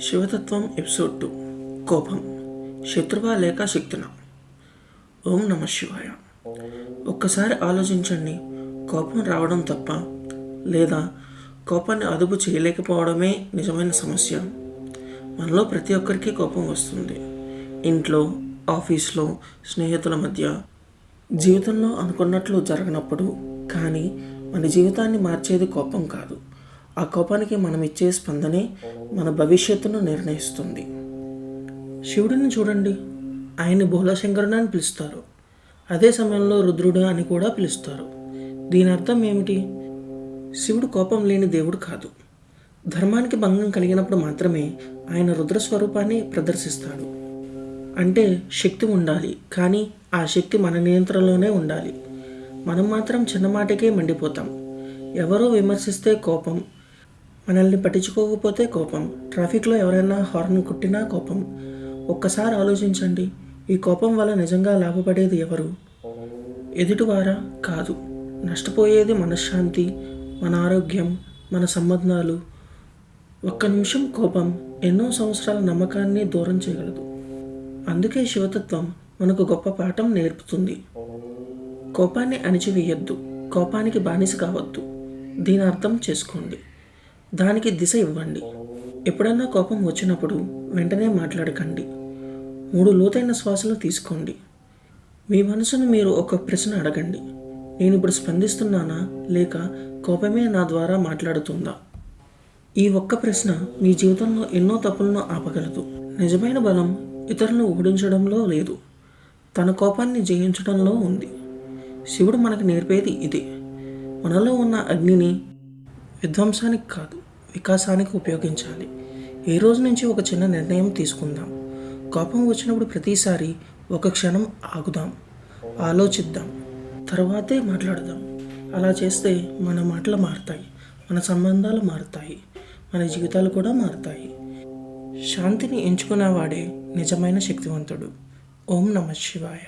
శివతత్వం episode 2 కోపం శత్రువా లేక శక్తినా? ఓం నమ శివాయ. ఒక్కసారి ఆలోచించండి, కోపం రావడం తప్ప లేదా కోపాన్ని అదుపు చేయలేకపోవడమే నిజమైన సమస్య. మనలో ప్రతి ఒక్కరికి కోపం వస్తుంది. ఇంట్లో, ఆఫీస్లో, స్నేహితుల మధ్య, జీవితంలో అనుకున్నట్లు జరగనప్పుడు. కానీ మన జీవితాన్ని మార్చేది కోపం కాదు, ఆ కోపానికి మనం ఇచ్చే స్పందనే మన భవిష్యత్తును నిర్ణయిస్తుంది. శివుడిని చూడండి, ఆయన్ని భోళాశంకరుడు అని పిలుస్తారు. అదే సమయంలో రుద్రుడు అని కూడా పిలుస్తారు. దీని అర్థం ఏమిటి? శివుడు కోపం లేని దేవుడు కాదు. ధర్మానికి భంగం కలిగినప్పుడు మాత్రమే ఆయన రుద్ర స్వరూపాన్ని ప్రదర్శిస్తాడు. అంటే శక్తి ఉండాలి, కానీ ఆ శక్తి మన నియంత్రణలోనే ఉండాలి. మనం మాత్రం చిన్న మాటకే మండిపోతాం. ఎవరో విమర్శిస్తే కోపం, మనల్ని పట్టించుకోకపోతే కోపం, ట్రాఫిక్లో ఎవరైనా హార్న్ కొట్టినా కోపం. ఒక్కసారి ఆలోచించండి, ఈ కోపం వల్ల నిజంగా లాభపడేది ఎవరు? ఎదుటివారా? కాదు. నష్టపోయేది మనశ్శాంతి, మన ఆరోగ్యం, మన సంబంధాలు. ఒక్క నిమిషం కోపం ఎన్నో సంవత్సరాల నమ్మకాన్ని దూరం చేయగలదు. అందుకే శివతత్వం మనకు గొప్ప పాఠం నేర్పుతుంది. కోపాన్ని అణిచివేయద్దు, కోపానికి బానిస కావద్దు. దీని అర్థం చేసుకోండి, దానికి దిశ ఇవ్వండి. ఎప్పుడన్నా కోపం వచ్చినప్పుడు వెంటనే మాట్లాడకండి. 3 లోతైన శ్వాసలు తీసుకోండి. మీ మనసును మీరు ఒక ప్రశ్న అడగండి. నేను ఇప్పుడు స్పందిస్తున్నానా, లేక కోపమే నా ద్వారా మాట్లాడుతుందా? ఈ ఒక్క ప్రశ్న మీ జీవితంలో ఎన్నో తప్పులను ఆపగలదు. నిజమైన బలం ఇతరులను ఓడించడంలో లేదు, తన కోపాన్ని జయించడంలో ఉంది. శివుడు మనకు నేర్పేది ఇదే. మనలో ఉన్న అగ్నిని విధ్వంసానికి కాదు, వికాసానికి ఉపయోగించాలి. ఈ రోజు నుంచి ఒక చిన్న నిర్ణయం తీసుకుందాం. కోపం వచ్చినప్పుడు ప్రతిసారి ఒక క్షణం ఆగుదాం, ఆలోచిద్దాం, తర్వాతే మాట్లాడదాం. అలా చేస్తే మన మాటలు మారుతాయి, మన సంబంధాలు మారుతాయి, మన జీవితాలు కూడా మారుతాయి. శాంతిని ఎంచుకునేవాడే నిజమైన శక్తివంతుడు. ఓం నమ శివాయ.